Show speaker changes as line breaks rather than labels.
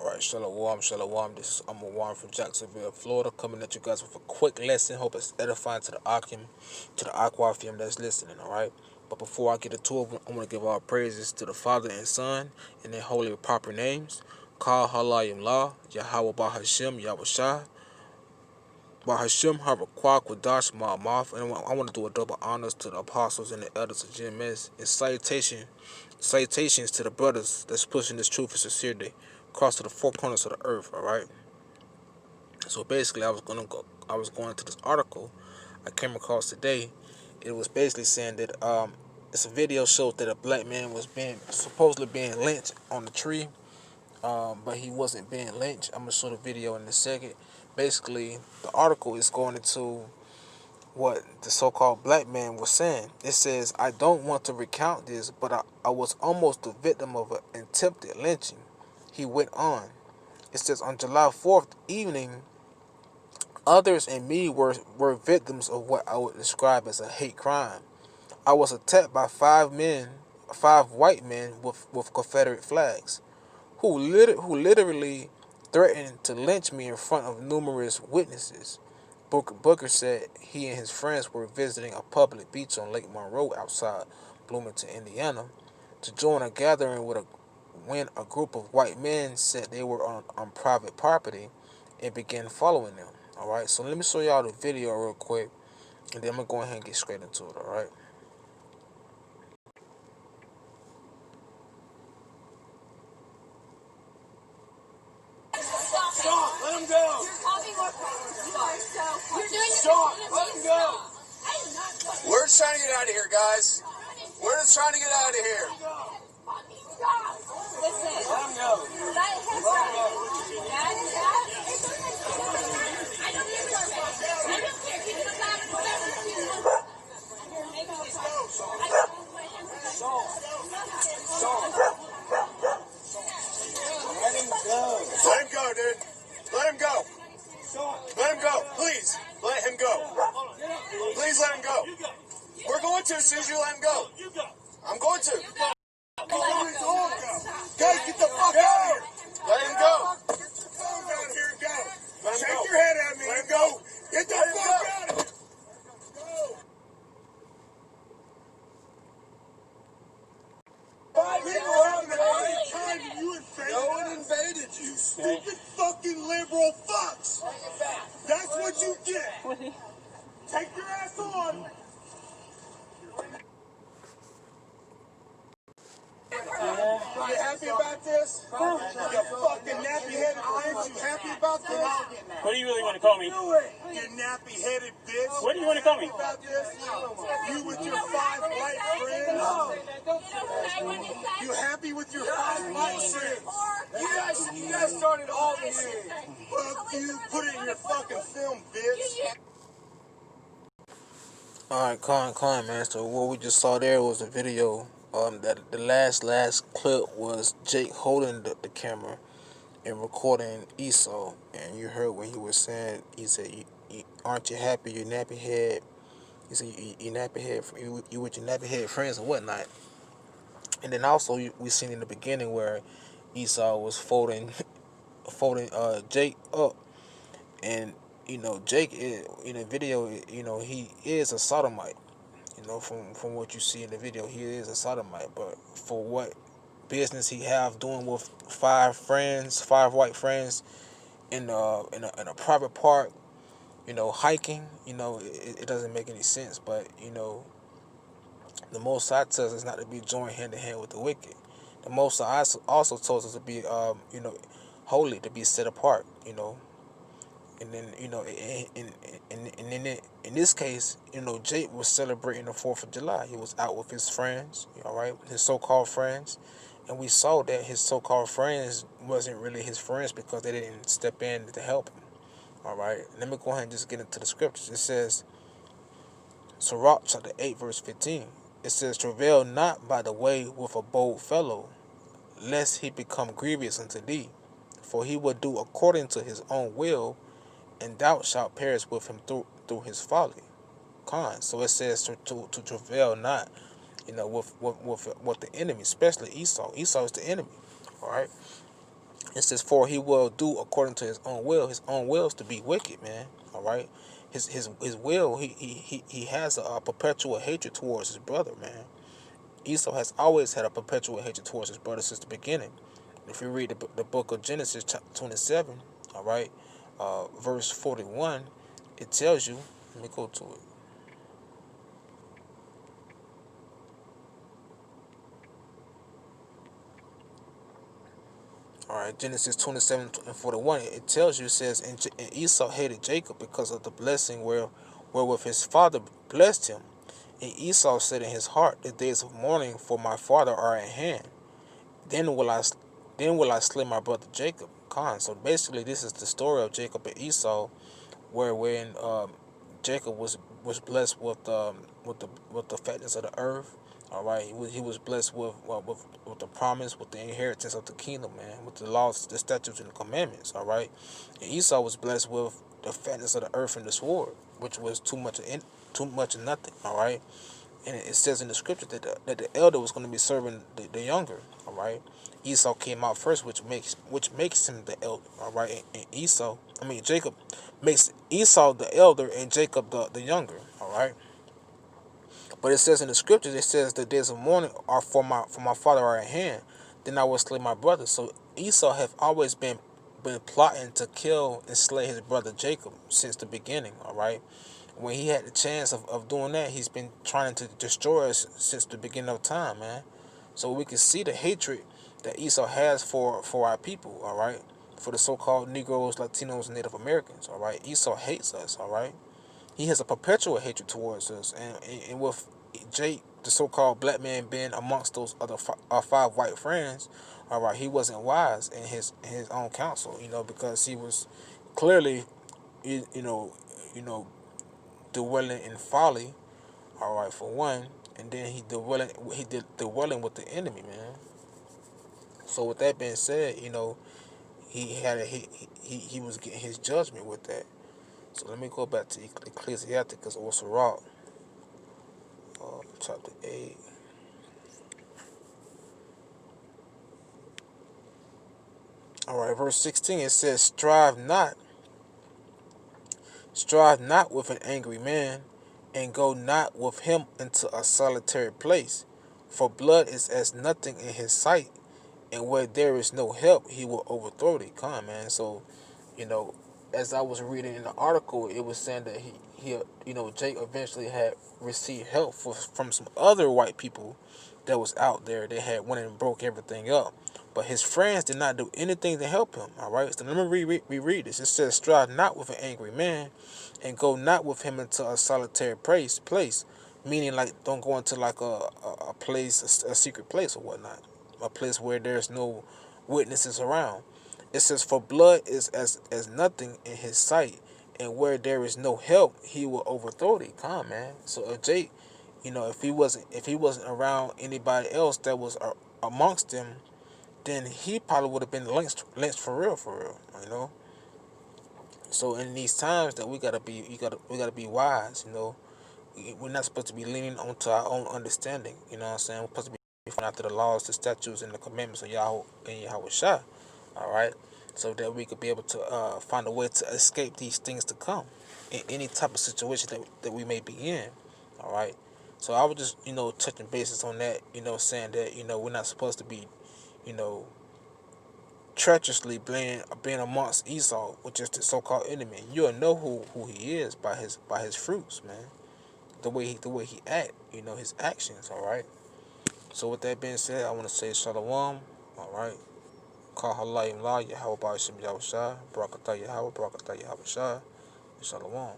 Alright, Shalom, Shalom. This is Warren from Jacksonville, Florida, coming at you guys with a quick lesson. Hope it's edifying to the Aqua film that's listening, alright? But before I get into it, I want to give all praises to the Father and Son in their holy and proper names. Kal Halayim La, Yahweh Bahashim, Yahushua, Bahashim Harakwa Kwadash Ma'amath. And I want to do a double honors to the apostles and the elders of GMS. And salutations to the brothers that's pushing this truth and sincerity across to the four corners of the earth, alright? So basically I was going to this article I came across today. It was basically saying that it's a video showed that a black man was supposedly being lynched on the tree, but he wasn't being lynched. I'm gonna show the video in a second. Basically, the article is going into what the so-called black man was saying. It says, I don't want to recount this, but I was almost the victim of an attempted lynching. He went on. It says, on July 4th evening, others and me were victims of what I would describe as a hate crime. I was attacked by five white men with Confederate flags, who literally threatened to lynch me in front of numerous witnesses. Booker said he and his friends were visiting a public beach on Lake Monroe outside Bloomington, Indiana, to join a gathering when a group of white men said they were on private property and began following them. Alright, so let me show y'all the video real quick, and then I'm going to go ahead and get straight into it, alright?
Stop! Let him go! You're causing more problems. You're doing Stop! Let him go! We're just trying to get out of here, guys. We're just trying to get out of here. Listen. Let him go. Let him go. I don't care. I don't care. He does not have whatever he wants. Let him go. Let him go, dude. Let him go. Let him go. Please. Let him go. Please let him go. We're going to as soon as you let him go. I'm going to. Guys, get the fuck out of here. Let him go. Get the phone down here and go. Let him Shake go. Your head at me. Let him go. Get the fuck out of here. No one invaded you, stupid fucking liberal fucks. That's what you get. Take your ass on. You happy about this? You fucking nappy-headed bitch. You happy about this?
What do you really want to call me?
You nappy-headed bitch.
What do you want to call me?
About this? You with your 5 white friends. You happy with your 5 white friends? You guys started all this shit. Fuck you. Put it in your fucking film, bitch.
Alright, calm, man. So what we just saw there was a video. That the last clip was Jake holding the camera and recording Esau, and you heard when he was saying, he said, "Aren't you happy, you nappy head?" He said, "You nappy head, you with your nappy head friends and whatnot." And then also we seen in the beginning where Esau was folding Jake up, and Jake in the video, he is a sodomite. From what you see in the video, he is a sodomite. But for what business he have doing with 5 white friends in a private park, hiking, it doesn't make any sense. But the Most High tells us not to be joined hand in hand with the wicked. The Most High also tells us to be holy, to be set apart. And then, in this case, Jake was celebrating the 4th of July. He was out with his friends, all right, his so-called friends. And we saw that his so-called friends wasn't really his friends because they didn't step in to help him, all right. Let me go ahead and just get into the scriptures. It says, Sirach chapter 8, verse 15. It says, travail not by the way with a bold fellow, lest he become grievous unto thee. For he will do according to his own will, and thou shalt perish with him through his folly. So it says to travail not, with the enemy, especially Esau. Esau is the enemy. All right. It says, for he will do according to his own will. His own will is to be wicked, man. All right. His will, he has a perpetual hatred towards his brother, man. Esau has always had a perpetual hatred towards his brother since the beginning. If you read the book of Genesis, chapter 27, all right, verse 41, it tells you, let me go to it. All right, Genesis 27 and 41, it tells you, it says, and Esau hated Jacob because of the blessing wherewith his father blessed him. And Esau said in his heart, the days of mourning for my father are at hand. Then will I, then will I slay my brother Jacob. Khan. So basically, this is the story of Jacob and Esau, where when Jacob was blessed with the fatness of the earth. All right, he was blessed with the promise, with the inheritance of the kingdom, man, with the laws, the statutes, and the commandments. All right, and Esau was blessed with the fatness of the earth and the sword, which was too much and nothing. All right, and it says in the scripture that the elder was going to be serving the younger. All right, Esau came out first, which makes him the elder. All right, and Jacob makes Esau the elder and Jacob the younger. All right, but it says in the scriptures, it says the days of mourning are for my father are at hand. Then I will slay my brother. So Esau have always been plotting to kill and slay his brother Jacob since the beginning. All right, when he had the chance of doing that, he's been trying to destroy us since the beginning of time, man. So we can see the hatred that Esau has for our people, all right? For the so-called Negroes, Latinos, and Native Americans, all right? Esau hates us, all right? He has a perpetual hatred towards us, and with Jake, the so-called black man, being amongst those other five white friends, all right, he wasn't wise in his own counsel, because he was clearly, you, you know, you know, dwelling in folly, all right, for one, and then he did dwelling with the enemy, man. So with that being said, he had he was getting his judgment with that. So let me go back to Ecclesiasticus or Sirach, chapter 8. All right, verse 16. It says, strive not with an angry man, and go not with him into a solitary place, for blood is as nothing in his sight, and where there is no help, he will overthrow thee. Come on, man. So, you know, as I was reading in the article, it was saying that Jake eventually had received help from some other white people that was out there. They had went and broke everything up, but his friends did not do anything to help him. All right, so let me reread this. It says, "Strive not with an angry man, and go not with him into a solitary place." Meaning, like, don't go into like a place, a secret place or whatnot, a place where there's no witnesses around. It says, "For blood is as nothing in his sight, and where there is no help, he will overthrow thee." Come, man. So if Jake, if he wasn't around anybody else that was amongst them, then he probably would have been lynched for real. You know. So in these times that we gotta be wise. We're not supposed to be leaning onto our own understanding. You know what I'm saying? We're supposed to be following after the laws, the statutes, and the commandments of Yahweh and Yahweh Shah. All right, so that we could be able to find a way to escape these things to come in any type of situation that we may be in. All right, so I was just touching bases on that. Saying that we're not supposed to be you know treacherously being amongst Esau, which is the so-called enemy. You'll know who he is by his fruits, man. The way he act, his actions. All right. So with that being said, I want to say shalom. All right. Call halayim la Yahweh Ba'ashim Yahweh Shah. Barakatah Yahweh. Barakatah Yahweh Shah. Shalom.